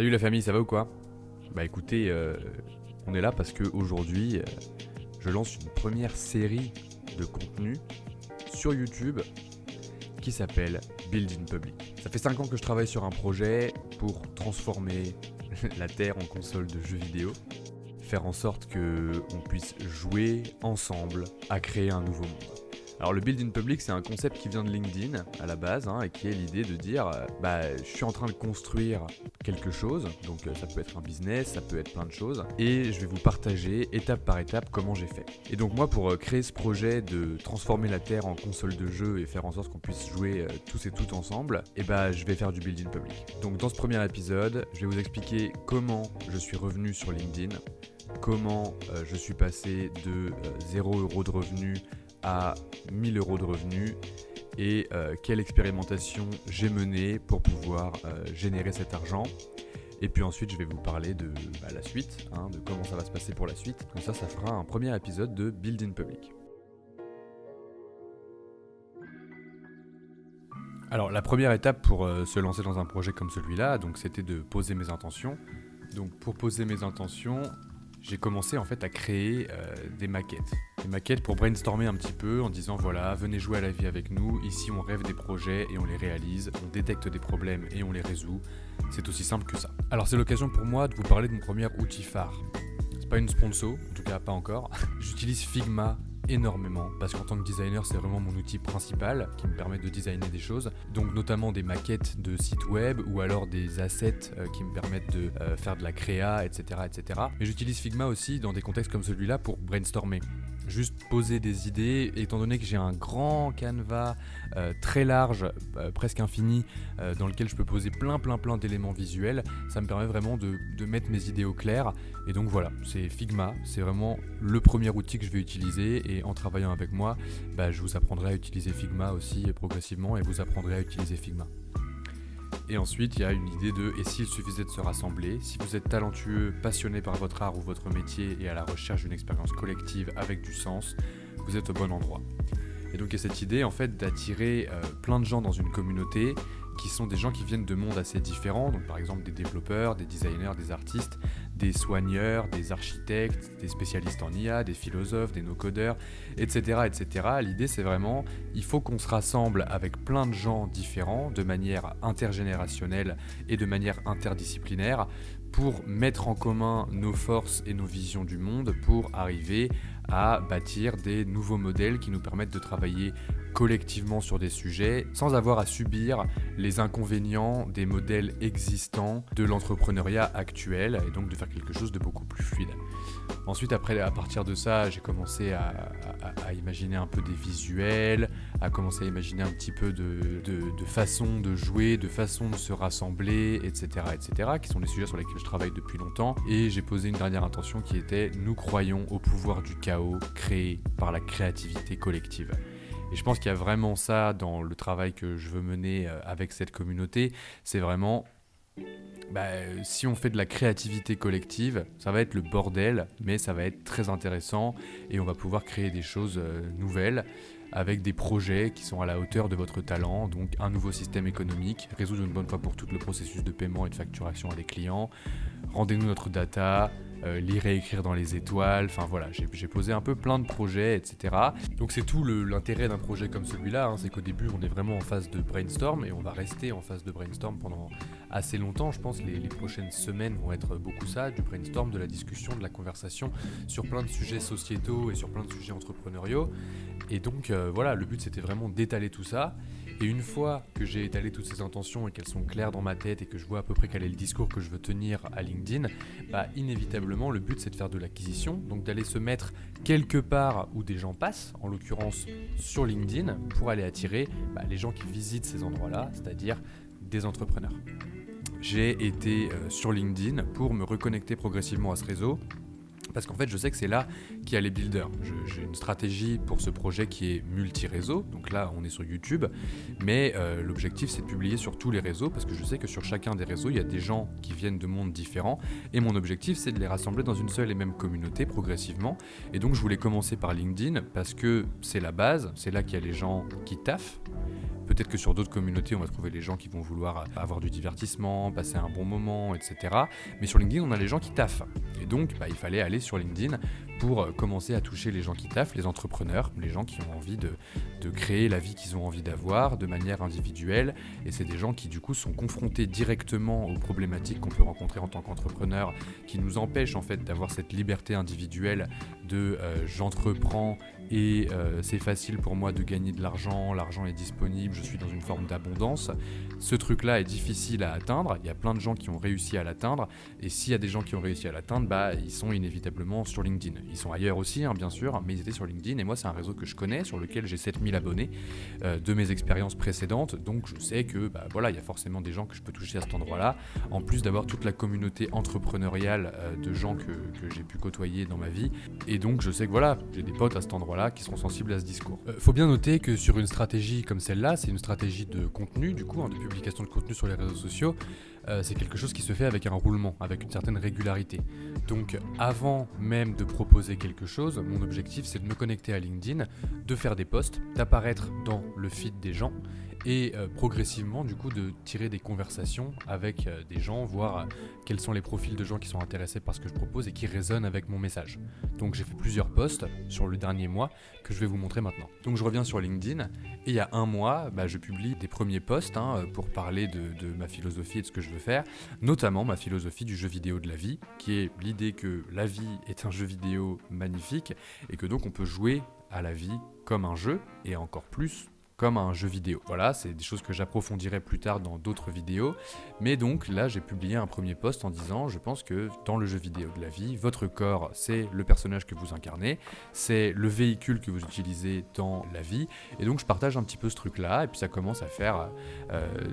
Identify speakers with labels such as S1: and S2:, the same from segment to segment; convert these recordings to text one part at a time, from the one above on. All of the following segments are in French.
S1: Salut la famille, ça va ou quoi? Bah écoutez, on est là parce qu'aujourd'hui, je lance une première série de contenu sur YouTube qui s'appelle Build in Public. Ça fait 5 ans que je travaille sur un projet pour transformer la Terre en console de jeux vidéo, faire en sorte qu'on puisse jouer ensemble à créer un nouveau monde. Alors le Build in Public, c'est un concept qui vient de LinkedIn à la base, et qui est l'idée de dire je suis en train de construire quelque chose, donc ça peut être un business, ça peut être plein de choses, et je vais vous partager étape par étape comment j'ai fait. Et donc moi, pour créer ce projet de transformer la Terre en console de jeu et faire en sorte qu'on puisse jouer tous et toutes ensemble, je vais faire du Build in Public. Donc dans ce premier épisode, je vais vous expliquer comment je suis revenu sur LinkedIn, comment je suis passé de 0€ de revenus à 1000 € de revenus et quelle expérimentation j'ai menée pour pouvoir générer cet argent. Et puis ensuite je vais vous parler de la suite, de comment ça va se passer pour la suite. Comme ça fera un premier épisode de Build in Public. Alors la première étape pour se lancer dans un projet comme celui-là, donc c'était de poser mes intentions. Donc pour poser mes intentions, j'ai commencé en fait à créer des maquettes. Des maquettes pour brainstormer un petit peu en disant voilà, venez jouer à la vie avec nous, ici on rêve des projets et on les réalise, on détecte des problèmes et on les résout. C'est aussi simple que ça. Alors c'est l'occasion pour moi de vous parler de mon premier outil phare. C'est pas une sponsor, en tout cas pas encore. J'utilise Figma énormément parce qu'en tant que designer c'est vraiment mon outil principal qui me permet de designer des choses, donc notamment des maquettes de sites web ou alors des assets qui me permettent de faire de la créa, etc. Mais j'utilise Figma aussi dans des contextes comme celui-là pour brainstormer, juste poser des idées, étant donné que j'ai un grand canevas très large, presque infini, dans lequel je peux poser plein d'éléments visuels. Ça me permet vraiment de mettre mes idées au clair. Et donc voilà, c'est Figma, c'est vraiment le premier outil que je vais utiliser. Et en travaillant avec moi, je vous apprendrai à utiliser Figma aussi progressivement et vous apprendrez à utiliser Figma. Et ensuite, il y a une idée de « et s'il suffisait de se rassembler ?» Si vous êtes talentueux, passionné par votre art ou votre métier et à la recherche d'une expérience collective avec du sens, vous êtes au bon endroit. Et donc il y a cette idée en fait d'attirer plein de gens dans une communauté qui sont des gens qui viennent de mondes assez différents, donc par exemple des développeurs, des designers, des artistes, des soigneurs, des architectes, des spécialistes en IA, des philosophes, des no-codeurs, etc. L'idée c'est vraiment, il faut qu'on se rassemble avec plein de gens différents, de manière intergénérationnelle et de manière interdisciplinaire, pour mettre en commun nos forces et nos visions du monde, pour arriver à bâtir des nouveaux modèles qui nous permettent de travailler collectivement sur des sujets sans avoir à subir les inconvénients des modèles existants de l'entrepreneuriat actuel et donc de faire quelque chose de beaucoup plus fluide. Ensuite, après, à partir de ça, j'ai commencé à imaginer un peu des visuels, à commencer à imaginer un petit peu de façon de jouer, de façon de se rassembler, etc., qui sont des sujets sur lesquels je travaille depuis longtemps. Et j'ai posé une dernière intention qui était « Nous croyons au pouvoir du chaos créé par la créativité collective ». Et je pense qu'il y a vraiment ça dans le travail que je veux mener avec cette communauté. C'est vraiment, si on fait de la créativité collective, ça va être le bordel, mais ça va être très intéressant et on va pouvoir créer des choses nouvelles avec des projets qui sont à la hauteur de votre talent, donc un nouveau système économique, résoudre une bonne fois pour toutes le processus de paiement et de facturation à des clients, rendez-nous notre data, lire et écrire dans les étoiles, enfin voilà, j'ai posé un peu plein de projets, etc. Donc c'est tout l'intérêt d'un projet comme celui-là, c'est qu'au début on est vraiment en phase de brainstorm et on va rester en phase de brainstorm pendant assez longtemps, je pense les prochaines semaines vont être beaucoup ça, du brainstorm, de la discussion, de la conversation sur plein de sujets sociétaux et sur plein de sujets entrepreneuriaux. Et donc le but c'était vraiment d'étaler tout ça. Et une fois que j'ai étalé toutes ces intentions et qu'elles sont claires dans ma tête et que je vois à peu près quel est le discours que je veux tenir à LinkedIn, inévitablement le but c'est de faire de l'acquisition, donc d'aller se mettre quelque part où des gens passent, en l'occurrence sur LinkedIn, pour aller attirer les gens qui visitent ces endroits-là, c'est-à-dire des entrepreneurs. J'ai été sur LinkedIn pour me reconnecter progressivement à ce réseau, parce qu'en fait je sais que c'est là qu'il y a les builders. J'ai une stratégie pour ce projet qui est multi-réseau, donc là on est sur YouTube, mais l'objectif c'est de publier sur tous les réseaux, parce que je sais que sur chacun des réseaux il y a des gens qui viennent de mondes différents, et mon objectif c'est de les rassembler dans une seule et même communauté progressivement, et donc je voulais commencer par LinkedIn, parce que c'est la base, c'est là qu'il y a les gens qui taffent, Peut-être que sur d'autres communautés, on va trouver les gens qui vont vouloir avoir du divertissement, passer un bon moment, etc. Mais sur LinkedIn, on a les gens qui taffent. Et donc, il fallait aller sur LinkedIn pour commencer à toucher les gens qui taffent, les entrepreneurs, les gens qui ont envie de créer la vie qu'ils ont envie d'avoir de manière individuelle. Et c'est des gens qui, du coup, sont confrontés directement aux problématiques qu'on peut rencontrer en tant qu'entrepreneur, qui nous empêchent, en fait, d'avoir cette liberté individuelle de j'entreprends et c'est facile pour moi de gagner de l'argent est disponible, je suis dans une forme d'abondance. Ce truc-là est difficile à atteindre, il y a plein de gens qui ont réussi à l'atteindre, et s'il y a des gens qui ont réussi à l'atteindre, ils sont inévitablement sur LinkedIn. Ils sont ailleurs aussi, bien sûr, mais ils étaient sur LinkedIn, et moi c'est un réseau que je connais, sur lequel j'ai 7000 abonnés de mes expériences précédentes, donc je sais que il y a forcément des gens que je peux toucher à cet endroit-là, en plus d'avoir toute la communauté entrepreneuriale de gens que j'ai pu côtoyer dans ma vie, et donc je sais que j'ai des potes à cet endroit-là qui seront sensibles à ce discours. Faut bien noter que sur une stratégie comme celle-là, c'est une stratégie de contenu, du coup, de publication de contenu sur les réseaux sociaux, c'est quelque chose qui se fait avec un roulement, avec une certaine régularité. Donc avant même de proposer quelque chose, mon objectif c'est de me connecter à LinkedIn, de faire des posts, d'apparaître dans le feed des gens, et progressivement du coup de tirer des conversations avec des gens, voir quels sont les profils de gens qui sont intéressés par ce que je propose et qui résonnent avec mon message. Donc j'ai fait plusieurs posts sur le dernier mois que je vais vous montrer maintenant. Donc je reviens sur LinkedIn et il y a un mois, je publie des premiers posts pour parler de ma philosophie et de ce que je veux faire, notamment ma philosophie du jeu vidéo de la vie, qui est l'idée que la vie est un jeu vidéo magnifique et que donc on peut jouer à la vie comme un jeu et encore plus comme un jeu vidéo. Voilà, c'est des choses que j'approfondirai plus tard dans d'autres vidéos, mais donc là j'ai publié un premier post en disant je pense que dans le jeu vidéo de la vie, votre corps c'est le personnage que vous incarnez, c'est le véhicule que vous utilisez dans la vie, et donc je partage un petit peu ce truc là, et puis ça commence à faire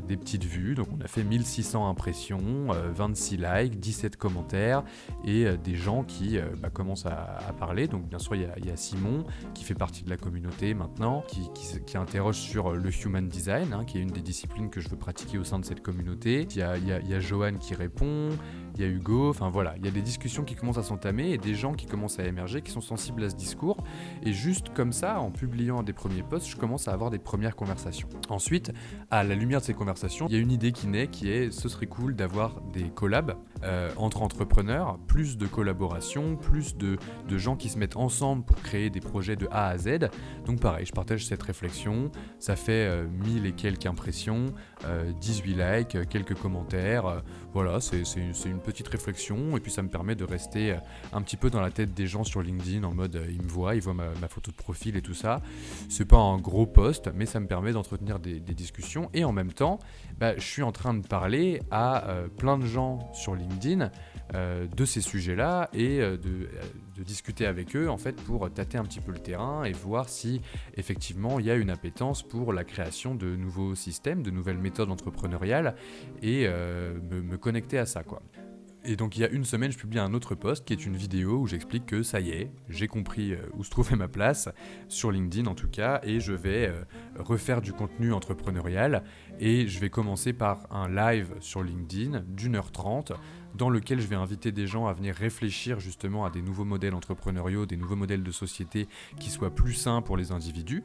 S1: des petites vues, donc on a fait 1600 impressions, 26 likes, 17 commentaires, et des gens qui commencent à parler, donc bien sûr il y a Simon qui fait partie de la communauté maintenant, qui interroge sur le human design, qui est une des disciplines que je veux pratiquer au sein de cette communauté. Il y a Johan qui répond, il y a Hugo, il y a des discussions qui commencent à s'entamer et des gens qui commencent à émerger, qui sont sensibles à ce discours. Et juste comme ça, en publiant des premiers posts, je commence à avoir des premières conversations. Ensuite, à la lumière de ces conversations, il y a une idée qui naît qui est ce serait cool d'avoir des collabs entre entrepreneurs, plus de collaboration, plus de gens qui se mettent ensemble pour créer des projets de A à Z. Donc pareil, je partage cette réflexion, ça fait 1000 et quelques impressions, 18 likes, quelques commentaires, c'est une petite réflexion et puis ça me permet de rester un petit peu dans la tête des gens sur LinkedIn en mode ils voient ma photo de profil et tout ça. C'est pas un gros post, mais ça me permet d'entretenir des discussions et en même temps, je suis en train de parler à plein de gens sur LinkedIn de ces sujets-là et de discuter avec eux en fait pour tâter un petit peu le terrain et voir si effectivement il y a une appétence pour la création de nouveaux systèmes, de nouvelles méthodes entrepreneuriales et me connecter à ça quoi. Et donc il y a une semaine, je publie un autre post qui est une vidéo où j'explique que ça y est, j'ai compris où se trouvait ma place, sur LinkedIn en tout cas, et je vais refaire du contenu entrepreneurial et je vais commencer par un live sur LinkedIn d'1h30 dans lequel je vais inviter des gens à venir réfléchir justement à des nouveaux modèles entrepreneuriaux, des nouveaux modèles de société qui soient plus sains pour les individus.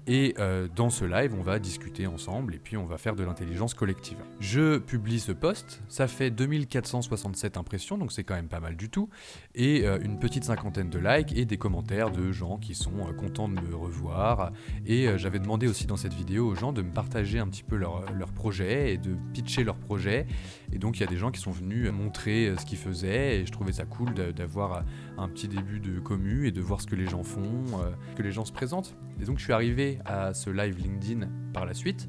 S1: Et dans ce live, on va discuter ensemble et puis on va faire de l'intelligence collective. Je publie ce post, ça fait 2467 impressions, donc c'est quand même pas mal du tout, et une petite cinquantaine de likes et des commentaires de gens qui sont contents de me revoir. Et j'avais demandé aussi dans cette vidéo aux gens de me partager un petit peu leur projet et de pitcher leur projet. Et donc il y a des gens qui sont venus montrer ce qu'ils faisaient et je trouvais ça cool d'avoir un petit début de commu et de voir ce que les gens font, que les gens se présentent. Et donc je suis arrivé à ce live LinkedIn par la suite,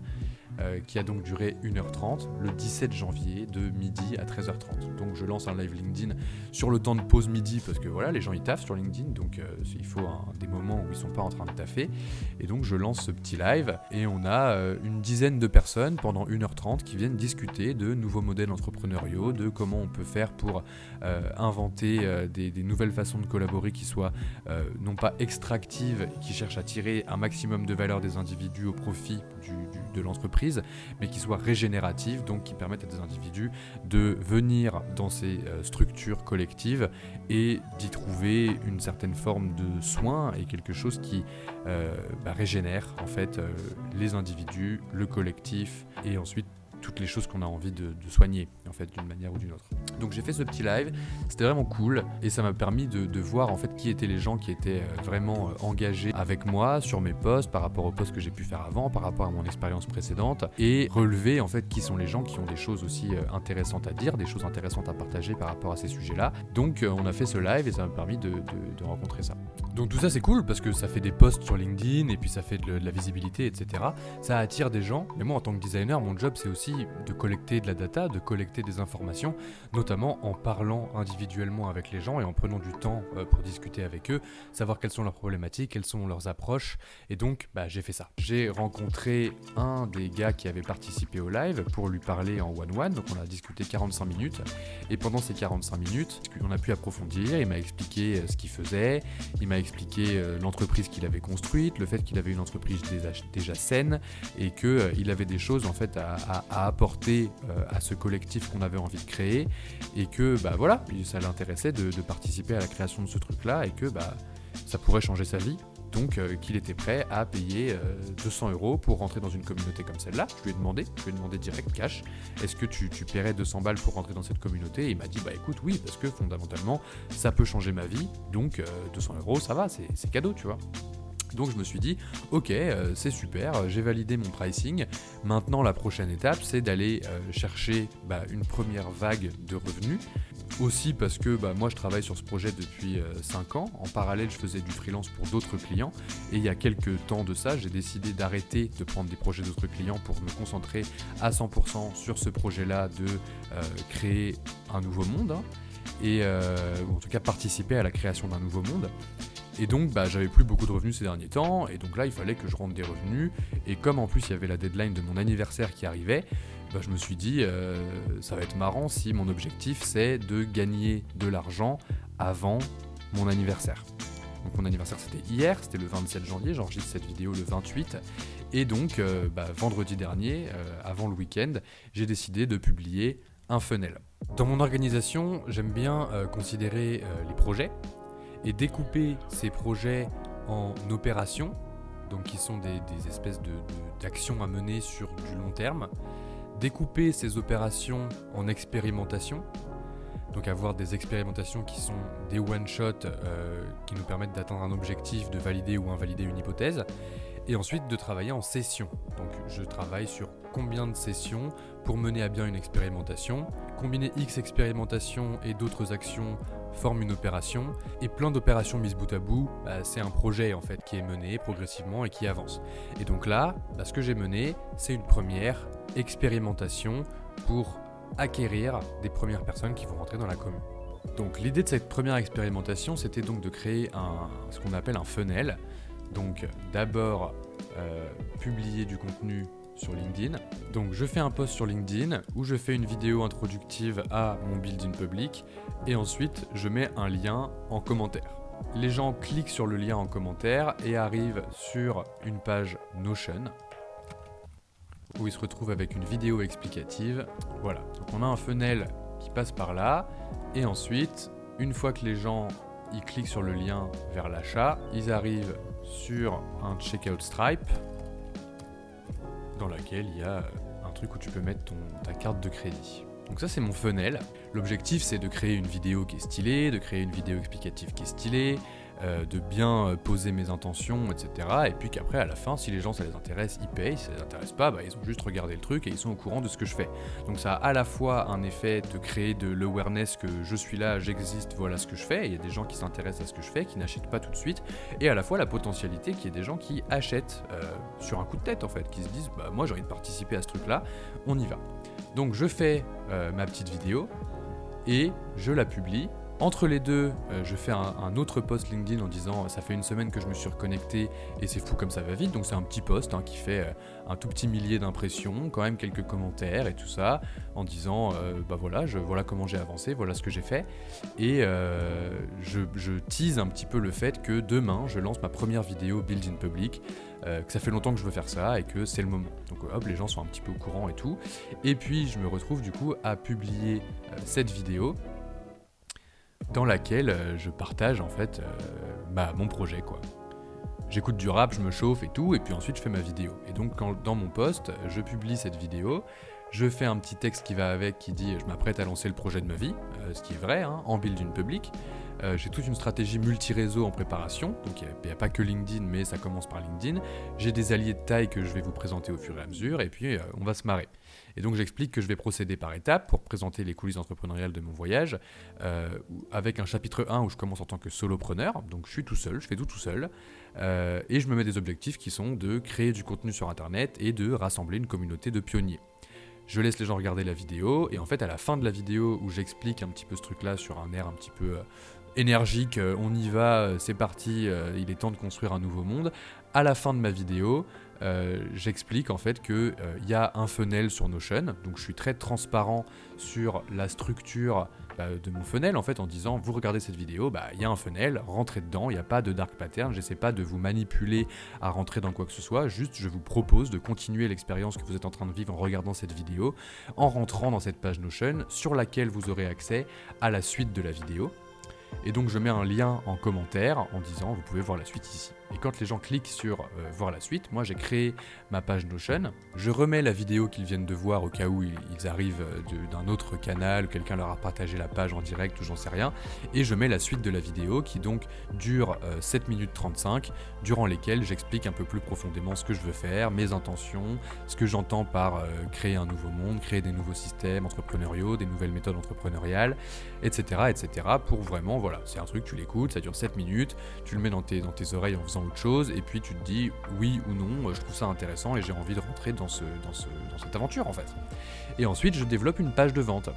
S1: qui a donc duré 1h30 le 17 janvier de midi à 13h30. Donc je lance un live LinkedIn sur le temps de pause midi parce que voilà, les gens ils taffent sur LinkedIn, donc il faut des moments où ils sont pas en train de taffer. Et donc je lance ce petit live et on a une dizaine de personnes pendant 1h30 qui viennent discuter de nouveaux modèles entrepreneuriaux, de comment on peut faire pour inventer des nouvelles façons de collaborer qui soient non pas extractives, qui cherchent à tirer un maximum de valeur des individus au profit de l'entreprise, l'entreprise, mais qui soient régénératives, donc qui permettent à des individus de venir dans ces structures collectives et d'y trouver une certaine forme de soin et quelque chose qui régénère en fait les individus, le collectif et ensuite toutes les choses qu'on a envie de soigner en fait d'une manière ou d'une autre. Donc j'ai fait ce petit live, c'était vraiment cool et ça m'a permis de voir en fait qui étaient les gens qui étaient vraiment engagés avec moi sur mes posts par rapport aux posts que j'ai pu faire avant, par rapport à mon expérience précédente et relever en fait qui sont les gens qui ont des choses aussi intéressantes à dire, des choses intéressantes à partager par rapport à ces sujets-là. Donc on a fait ce live et ça m'a permis de rencontrer ça. Donc tout ça c'est cool parce que ça fait des posts sur LinkedIn et puis ça fait de la visibilité, etc. Ça attire des gens, mais moi en tant que designer, mon job c'est aussi de collecter de la data, de collecter des informations, notamment en parlant individuellement avec les gens et en prenant du temps pour discuter avec eux, savoir quelles sont leurs problématiques, quelles sont leurs approches, et donc j'ai fait ça. J'ai rencontré un des gars qui avait participé au live pour lui parler en one-one, donc on a discuté 45 minutes, et pendant ces 45 minutes, on a pu approfondir, il m'a expliqué ce qu'il faisait, il m'a expliqué l'entreprise qu'il avait construite, le fait qu'il avait une entreprise déjà saine, et qu'il avait des choses en fait à apporter à ce collectif qu'on avait envie de créer et que voilà, ça l'intéressait de participer à la création de ce truc-là et que ça pourrait changer sa vie. Donc qu'il était prêt à payer 200 € pour rentrer dans une communauté comme celle-là. Je lui ai demandé direct, cash, est-ce que tu paierais 200 balles pour rentrer dans cette communauté? Et il m'a dit écoute oui, parce que fondamentalement ça peut changer ma vie, donc 200 € ça va, c'est cadeau, tu vois. Donc je me suis dit, ok, c'est super, j'ai validé mon pricing. Maintenant, la prochaine étape, c'est d'aller chercher une première vague de revenus. Aussi parce que moi, je travaille sur ce projet depuis 5 ans. En parallèle, je faisais du freelance pour d'autres clients. Et il y a quelques temps de ça, j'ai décidé d'arrêter de prendre des projets d'autres clients pour me concentrer à 100% sur ce projet-là de créer un nouveau monde. Et ou en tout cas, participer à la création d'un nouveau monde. Et donc j'avais plus beaucoup de revenus ces derniers temps, et donc là il fallait que je rentre des revenus, et comme en plus il y avait la deadline de mon anniversaire qui arrivait, je me suis dit ça va être marrant si mon objectif c'est de gagner de l'argent avant mon anniversaire. Donc mon anniversaire c'était hier, c'était le 27 janvier, j'enregistre cette vidéo le 28, et donc vendredi dernier, avant le week-end, j'ai décidé de publier un funnel. Dans mon organisation, j'aime bien considérer les projets, et découper ces projets en opérations, donc qui sont des espèces d'actions à mener sur du long terme, découper ces opérations en expérimentations, donc avoir des expérimentations qui sont des one-shot qui nous permettent d'atteindre un objectif, de valider ou invalider une hypothèse, et ensuite de travailler en session. Donc je travaille sur combien de sessions pour mener à bien une expérimentation, combiner X expérimentations et d'autres actions forme une opération, et plein d'opérations mises bout à bout, c'est un projet en fait qui est mené progressivement et qui avance. Et donc là, ce que j'ai mené, c'est une première expérimentation pour acquérir des premières personnes qui vont rentrer dans la commune. Donc l'idée de cette première expérimentation, c'était donc de créer ce qu'on appelle un funnel. Donc d'abord publier du contenu sur LinkedIn. Donc je fais un post sur LinkedIn où je fais une vidéo introductive à mon build-in public et ensuite je mets un lien en commentaire. Les gens cliquent sur le lien en commentaire et arrivent sur une page Notion où ils se retrouvent avec une vidéo explicative. Voilà, donc on a un funnel qui passe par là et ensuite, une fois que les gens ils cliquent sur le lien vers l'achat, ils arrivent sur un checkout Stripe dans laquelle il y a un truc où tu peux mettre ta carte de crédit. Donc ça c'est mon funnel. L'objectif c'est de créer une vidéo qui est stylée, de créer une vidéo explicative qui est stylée, de bien poser mes intentions, etc. Et puis qu'après à la fin, si les gens ça les intéresse, ils payent, si ça les intéresse pas, ils ont juste regardé le truc et ils sont au courant de ce que je fais. Donc ça a à la fois un effet de créer de l'awareness que je suis là, j'existe, voilà ce que je fais, il y a des gens qui s'intéressent à ce que je fais, qui n'achètent pas tout de suite, et à la fois la potentialité qu'il y ait des gens qui achètent sur un coup de tête en fait, qui se disent moi j'ai envie de participer à ce truc là, on y va. Donc je fais ma petite vidéo et je la publie Entre les deux, je fais un autre post LinkedIn en disant ça fait une semaine que je me suis reconnecté et c'est fou comme ça va vite. Donc c'est un petit post qui fait un tout petit millier d'impressions, quand même quelques commentaires et tout ça, en disant voilà comment j'ai avancé, voilà ce que j'ai fait. Et je tease un petit peu le fait que demain je lance ma première vidéo Build in Public, que ça fait longtemps que je veux faire ça et que c'est le moment. Donc hop, les gens sont un petit peu au courant et tout. Et puis je me retrouve du coup à publier cette vidéo dans laquelle je partage en fait mon projet quoi. J'écoute du rap, je me chauffe et tout, et puis ensuite je fais ma vidéo. Et donc dans mon post, je publie cette vidéo, je fais un petit texte qui va avec qui dit je m'apprête à lancer le projet de ma vie, ce qui est vrai, en build in public. J'ai toute une stratégie multi-réseau en préparation, donc il n'y a pas que LinkedIn, mais ça commence par LinkedIn. J'ai des alliés de taille que je vais vous présenter au fur et à mesure, et puis on va se marrer. Et donc j'explique que je vais procéder par étapes pour présenter les coulisses entrepreneuriales de mon voyage, avec un chapitre 1 où je commence en tant que solopreneur, donc je suis tout seul, je fais tout seul, et je me mets des objectifs qui sont de créer du contenu sur Internet et de rassembler une communauté de pionniers. Je laisse les gens regarder la vidéo, et en fait à la fin de la vidéo où j'explique un petit peu ce truc-là sur un air un petit peu énergique, on y va, c'est parti, il est temps de construire un nouveau monde. À la fin de ma vidéo, j'explique en fait qu'il y a un funnel sur Notion, donc je suis très transparent sur la structure de mon funnel en fait en disant vous regardez cette vidéo, il y a un funnel, rentrez dedans, il n'y a pas de dark pattern, j'essaie pas de vous manipuler à rentrer dans quoi que ce soit, juste je vous propose de continuer l'expérience que vous êtes en train de vivre en regardant cette vidéo, en rentrant dans cette page Notion sur laquelle vous aurez accès à la suite de la vidéo. Et donc je mets un lien en commentaire en disant vous pouvez voir la suite ici. Et quand les gens cliquent sur voir la suite, moi j'ai créé ma page Notion, je remets la vidéo qu'ils viennent de voir au cas où ils arrivent d'un autre canal, quelqu'un leur a partagé la page en direct ou j'en sais rien, et je mets la suite de la vidéo qui donc dure 7 minutes 35, durant lesquelles j'explique un peu plus profondément ce que je veux faire, mes intentions, ce que j'entends par créer un nouveau monde, créer des nouveaux systèmes entrepreneuriaux, des nouvelles méthodes entrepreneuriales, etc. pour vraiment, voilà, c'est un truc, tu l'écoutes, ça dure 7 minutes, tu le mets dans tes oreilles en faisant autre chose, et puis tu te dis oui ou non, je trouve ça intéressant et j'ai envie de rentrer dans cette aventure en fait. Et ensuite je développe une page de vente.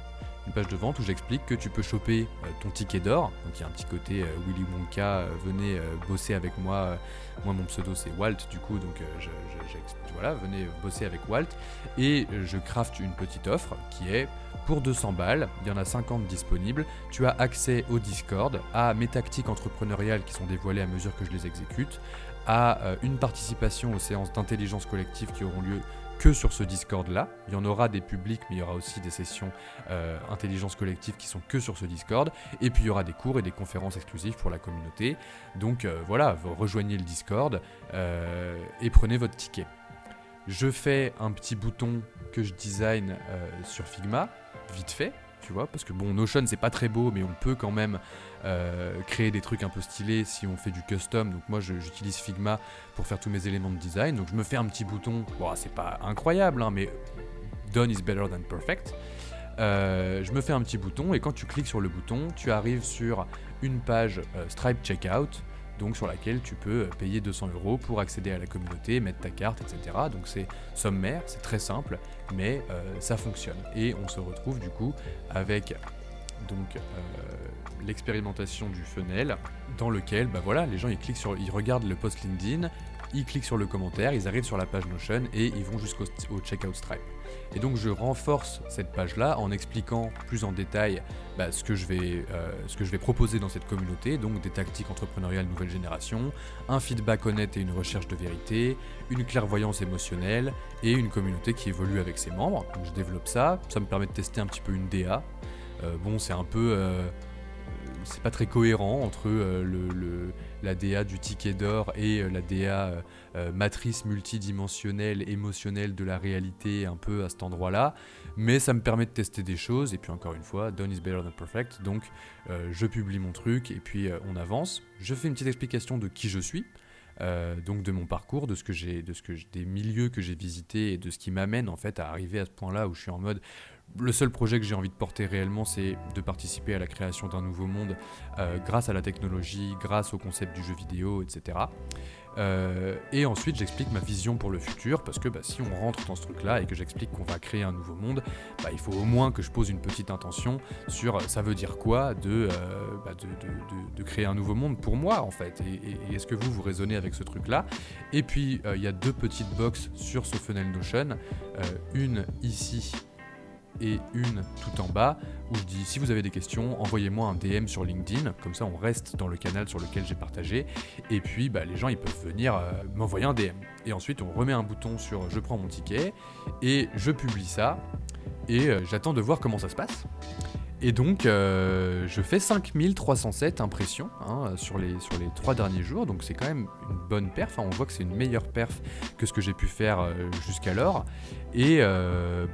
S1: Une page de vente où j'explique que tu peux choper ton ticket d'or, donc il y a un petit côté Willy Wonka, venez bosser avec moi, moi mon pseudo c'est Walt du coup, donc voilà, venez bosser avec Walt, et je crafte une petite offre qui est pour 200 balles, il y en a 50 disponibles, tu as accès au Discord, à mes tactiques entrepreneuriales qui sont dévoilées à mesure que je les exécute, à une participation aux séances d'intelligence collective qui auront lieu que sur ce Discord-là. Il y en aura des publics, mais il y aura aussi des sessions intelligence collective qui sont que sur ce Discord. Et puis il y aura des cours et des conférences exclusives pour la communauté. Donc voilà, vous rejoignez le Discord et prenez votre ticket. Je fais un petit bouton que je design sur Figma, vite fait, tu vois, parce que bon, Notion c'est pas très beau, mais on peut quand même créer des trucs un peu stylés si on fait du custom. Donc moi j'utilise Figma pour faire tous mes éléments de design, donc je me fais un petit bouton, bon, c'est pas incroyable mais done is better than perfect. Je me fais un petit bouton et quand tu cliques sur le bouton, tu arrives sur une page Stripe Checkout, donc sur laquelle tu peux payer 200 € pour accéder à la communauté, mettre ta carte, etc. Donc c'est sommaire, c'est très simple, mais ça fonctionne. Et on se retrouve du coup avec donc l'expérimentation du funnel dans lequel voilà, les gens ils regardent le post LinkedIn, ils cliquent sur le commentaire, ils arrivent sur la page Notion et ils vont jusqu'au checkout Stripe. Et donc je renforce cette page-là en expliquant plus en détail ce que je vais proposer dans cette communauté, donc des tactiques entrepreneuriales nouvelle génération, un feedback honnête et une recherche de vérité, une clairvoyance émotionnelle et une communauté qui évolue avec ses membres. Donc je développe ça me permet de tester un petit peu une DA. C'est un peu... c'est pas très cohérent entre la DA du ticket d'or et la DA matrice multidimensionnelle, émotionnelle de la réalité un peu à cet endroit-là, mais ça me permet de tester des choses, et puis encore une fois, done is better than perfect, donc je publie mon truc, et puis on avance. Je fais une petite explication de qui je suis, donc de mon parcours, des milieux que j'ai visités, et de ce qui m'amène en fait à arriver à ce point-là où je suis en mode Le seul projet que j'ai envie de porter réellement, c'est de participer à la création d'un nouveau monde grâce à la technologie, grâce au concept du jeu vidéo, etc. Et ensuite, j'explique ma vision pour le futur, parce que si on rentre dans ce truc-là et que j'explique qu'on va créer un nouveau monde, il faut au moins que je pose une petite intention sur ça veut dire quoi de créer un nouveau monde pour moi, en fait. Et est-ce que vous raisonnez avec ce truc-là? Et puis, il y a 2 petites box sur ce funnel Notion, une ici et une tout en bas où je dis si vous avez des questions, envoyez-moi un DM sur LinkedIn, comme ça on reste dans le canal sur lequel j'ai partagé, et puis les gens ils peuvent venir m'envoyer un DM. Et ensuite on remet un bouton sur je prends mon ticket et je publie ça et j'attends de voir comment ça se passe. Et donc, je fais 5307 impressions sur les 3 derniers jours, donc c'est quand même une bonne perf, on voit que c'est une meilleure perf que ce que j'ai pu faire jusqu'alors, et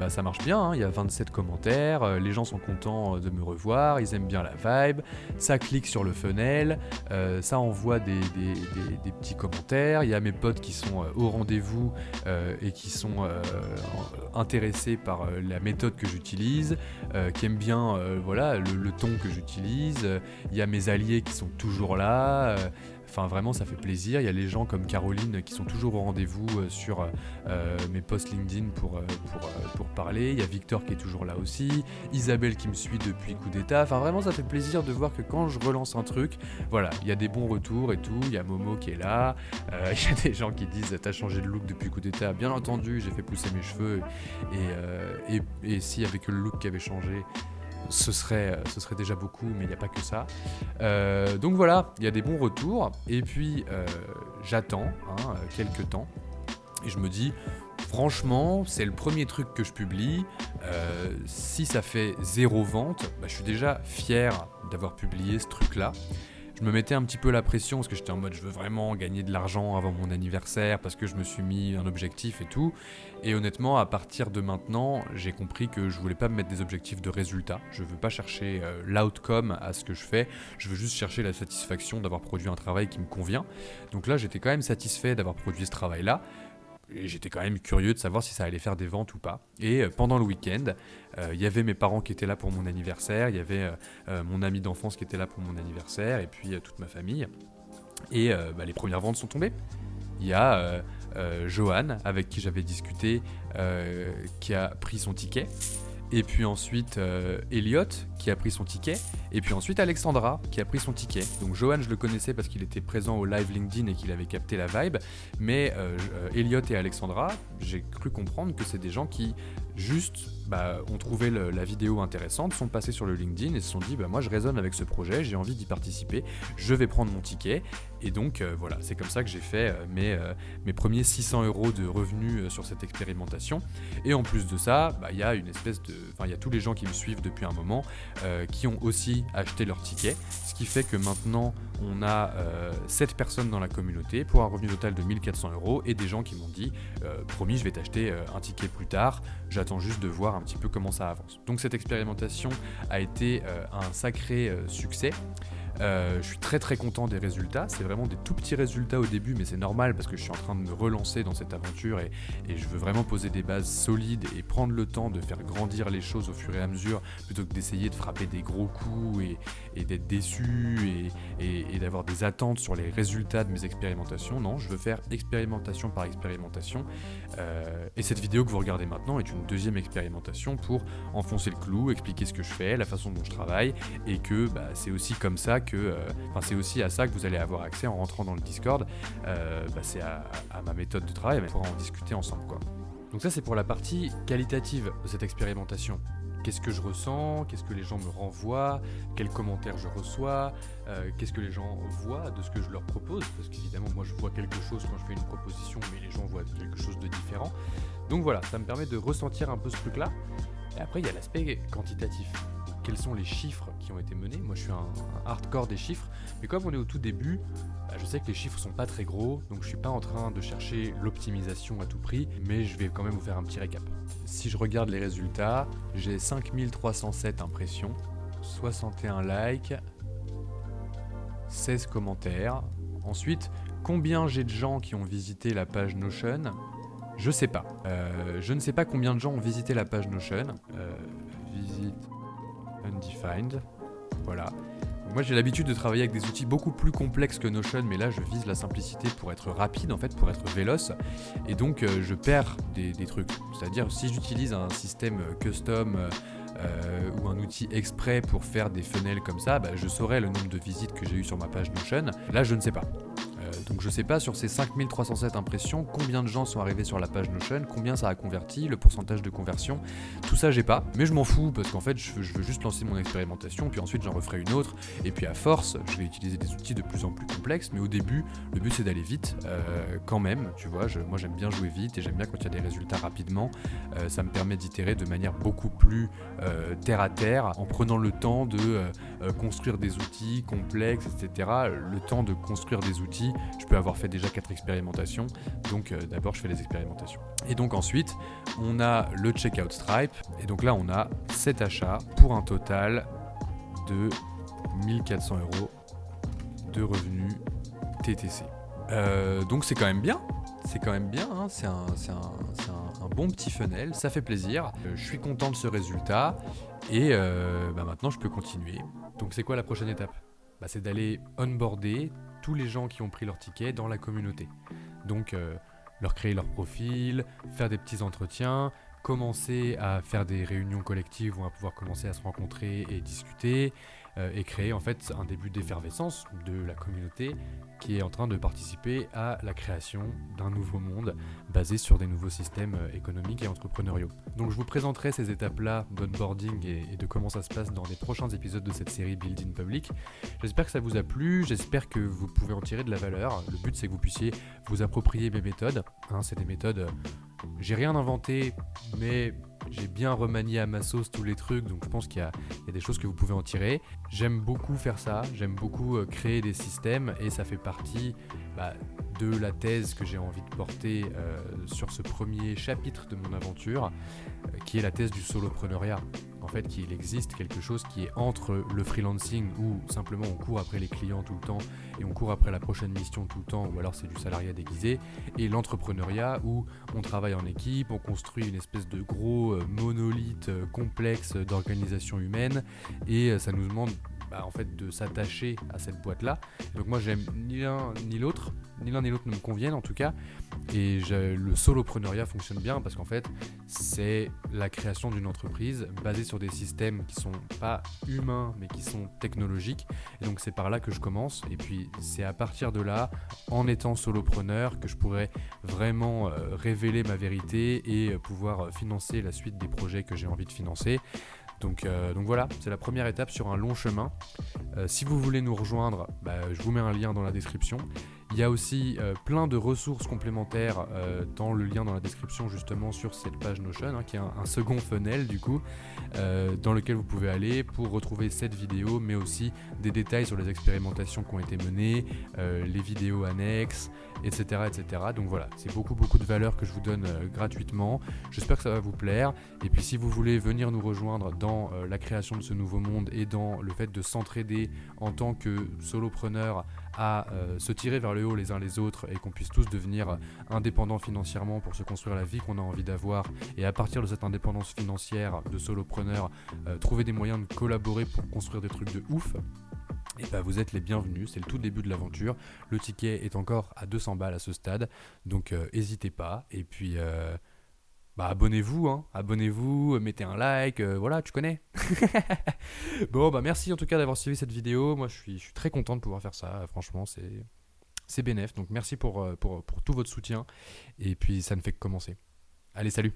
S1: ça marche bien, il y a 27 commentaires, les gens sont contents de me revoir, ils aiment bien la vibe, ça clique sur le funnel, ça envoie des petits commentaires, il y a mes potes qui sont au rendez-vous et qui sont intéressés par la méthode que j'utilise, qui aiment bien le ton que j'utilise, il y a mes alliés qui sont toujours là, vraiment ça fait plaisir, il y a les gens comme Caroline qui sont toujours au rendez-vous sur mes posts LinkedIn pour parler, il y a Victor qui est toujours là aussi, Isabelle qui me suit depuis Coup d'État, vraiment ça fait plaisir de voir que quand je relance un truc, il y a des bons retours et tout, il y a Momo qui est là, il y a des gens qui disent t'as changé de look depuis Coup d'État, bien entendu j'ai fait pousser mes cheveux et s'il y avait que le look qui avait changé, ce serait déjà beaucoup, mais il n'y a pas que ça. Donc voilà, il y a des bons retours, et puis j'attends quelques temps, et je me dis, franchement, c'est le premier truc que je publie, si ça fait 0 vente, je suis déjà fier d'avoir publié ce truc-là. Je me mettais un petit peu la pression parce que j'étais en mode je veux vraiment gagner de l'argent avant mon anniversaire parce que je me suis mis un objectif et tout. Et honnêtement, à partir de maintenant, j'ai compris que je voulais pas me mettre des objectifs de résultats. Je veux pas chercher l'outcome à ce que je fais. Je veux juste chercher la satisfaction d'avoir produit un travail qui me convient. Donc là, j'étais quand même satisfait d'avoir produit ce travail-là. Et j'étais quand même curieux de savoir si ça allait faire des ventes ou pas. Et pendant le week-end, il y avait mes parents qui étaient là pour mon anniversaire, il y avait mon ami d'enfance qui était là pour mon anniversaire, et puis toute ma famille. Et les premières ventes sont tombées. Il y a Johan, avec qui j'avais discuté, qui a pris son ticket. Et puis ensuite Elliot qui a pris son ticket, et puis ensuite Alexandra qui a pris son ticket. Donc Johan je le connaissais parce qu'il était présent au live LinkedIn et qu'il avait capté la vibe, mais Elliot et Alexandra, j'ai cru comprendre que c'est des gens qui juste ont trouvé la vidéo intéressante, sont passés sur le LinkedIn et se sont dit moi je résonne avec ce projet, j'ai envie d'y participer, je vais prendre mon ticket. Et donc voilà, c'est comme ça que j'ai fait mes premiers 600 € de revenus sur cette expérimentation. Et en plus de ça, il y a une espèce de, il y a tous les gens qui me suivent depuis un moment qui ont aussi acheté leur ticket, ce qui fait que maintenant on a 7 personnes dans la communauté pour un revenu total de 1400 € et des gens qui m'ont dit promis je vais t'acheter un ticket plus tard, j'attends juste de voir un petit peu comment ça avance. Donc cette expérimentation a été un sacré succès. Je suis très très content des résultats, c'est vraiment des tout petits résultats au début, mais c'est normal parce que je suis en train de me relancer dans cette aventure et je veux vraiment poser des bases solides et prendre le temps de faire grandir les choses au fur et à mesure plutôt que d'essayer de frapper des gros coups et d'être déçu et d'avoir des attentes sur les résultats de mes expérimentations. Non, je veux faire expérimentation par expérimentation et cette vidéo que vous regardez maintenant est une deuxième expérimentation pour enfoncer le clou, expliquer ce que je fais, la façon dont je travaille et que c'est aussi comme ça c'est aussi à ça que vous allez avoir accès en rentrant dans le Discord. C'est à ma méthode de travail, mais on pourra en discuter ensemble, quoi. Donc ça c'est pour la partie qualitative de cette expérimentation. Qu'est-ce que je ressens, qu'est-ce que les gens me renvoient, quels commentaires je reçois, qu'est-ce que les gens voient de ce que je leur propose, parce qu'évidemment moi je vois quelque chose quand je fais une proposition, mais les gens voient quelque chose de différent. Donc voilà, ça me permet de ressentir un peu ce truc-là. Et après il y a l'aspect quantitatif. Quels sont les chiffres qui ont été menés? Moi je suis un hardcore des chiffres, mais comme on est au tout début, je sais que les chiffres sont pas très gros, donc je suis pas en train de chercher l'optimisation à tout prix, mais je vais quand même vous faire un petit récap. Si je regarde les résultats, j'ai 5307 impressions, 61 likes, 16 commentaires. Ensuite, combien j'ai de gens qui ont visité la page Notion? Je sais pas. Je ne sais pas combien de gens ont visité la page Notion. Visit undefined. Voilà. Moi j'ai l'habitude de travailler avec des outils beaucoup plus complexes que Notion, mais là je vise la simplicité pour être rapide en fait, pour être véloce, et donc je perds des trucs. C'est-à-dire si j'utilise un système custom ou un outil exprès pour faire des funnels comme ça, je saurai le nombre de visites que j'ai eu sur ma page Notion. Là je ne sais pas. Donc je sais pas sur ces 5307 impressions combien de gens sont arrivés sur la page Notion, combien ça a converti, le pourcentage de conversion, tout ça j'ai pas, mais je m'en fous parce qu'en fait je veux juste lancer mon expérimentation, puis ensuite j'en referai une autre, et puis à force je vais utiliser des outils de plus en plus complexes, mais au début le but c'est d'aller vite quand même, tu vois, moi j'aime bien jouer vite et j'aime bien quand il y a des résultats rapidement, ça me permet d'itérer de manière beaucoup plus terre à terre, en prenant le temps de construire des outils complexes, etc. Le temps de construire des outils, je peux avoir fait déjà 4 expérimentations, donc d'abord je fais les expérimentations. Et donc ensuite, on a le checkout Stripe, et donc là on a 7 achats pour un total de 1400 € de revenus TTC. Donc c'est quand même bien, hein, c'est un bon petit funnel, ça fait plaisir, je suis content de ce résultat, et maintenant je peux continuer. Donc c'est quoi la prochaine étape ? C'est d'aller onboarder tous les gens qui ont pris leur ticket dans la communauté. Donc leur créer leur profil, faire des petits entretiens, commencer à faire des réunions collectives où on va pouvoir commencer à se rencontrer et discuter, et créer en fait un début d'effervescence de la communauté qui est en train de participer à la création d'un nouveau monde basé sur des nouveaux systèmes économiques et entrepreneuriaux. Donc je vous présenterai ces étapes-là d'onboarding et de comment ça se passe dans les prochains épisodes de cette série Build in Public. J'espère que ça vous a plu, j'espère que vous pouvez en tirer de la valeur. Le but c'est que vous puissiez vous approprier mes méthodes. C'est des méthodes, j'ai rien inventé, mais j'ai bien remanié à ma sauce tous les trucs, donc je pense qu'il y a des choses que vous pouvez en tirer. J'aime beaucoup faire ça, j'aime beaucoup créer des systèmes, et ça fait partie de la thèse que j'ai envie de porter sur ce premier chapitre de mon aventure, qui est la thèse du solopreneuriat. En fait, qu'il existe quelque chose qui est entre le freelancing, où simplement on court après les clients tout le temps et on court après la prochaine mission tout le temps, ou alors c'est du salariat déguisé, et l'entrepreneuriat où on travaille en équipe, on construit une espèce de gros monolithe complexe d'organisation humaine, et ça nous demande en fait de s'attacher à cette boîte-là. Donc moi j'aime ni l'un ni l'autre ne me conviennent en tout cas, et le solopreneuriat fonctionne bien parce qu'en fait c'est la création d'une entreprise basée sur des systèmes qui sont pas humains mais qui sont technologiques, et donc c'est par là que je commence, et puis c'est à partir de là, en étant solopreneur, que je pourrais vraiment révéler ma vérité et pouvoir financer la suite des projets que j'ai envie de financer. Donc voilà, c'est la première étape sur un long chemin. Si vous voulez nous rejoindre, je vous mets un lien dans la description. Il y a aussi plein de ressources complémentaires dans le lien dans la description, justement sur cette page Notion, qui est un second funnel du coup, dans lequel vous pouvez aller pour retrouver cette vidéo, mais aussi des détails sur les expérimentations qui ont été menées, les vidéos annexes, etc. etc. Donc voilà, c'est beaucoup de valeur que je vous donne gratuitement. J'espère que ça va vous plaire. Et puis si vous voulez venir nous rejoindre dans la création de ce nouveau monde et dans le fait de s'entraider en tant que solopreneur à se tirer vers le haut les uns les autres, et qu'on puisse tous devenir indépendants financièrement pour se construire la vie qu'on a envie d'avoir, et à partir de cette indépendance financière de solopreneur, trouver des moyens de collaborer pour construire des trucs de ouf, et vous êtes les bienvenus. C'est le tout début de l'aventure. Le ticket est encore à 200 balles à ce stade, donc n'hésitez pas. Et puis abonnez-vous, mettez un like, voilà, tu connais. Bon, merci en tout cas d'avoir suivi cette vidéo. Moi je suis très content de pouvoir faire ça, franchement c'est bénef. Donc merci pour tout votre soutien, et puis ça ne fait que commencer. Allez, salut.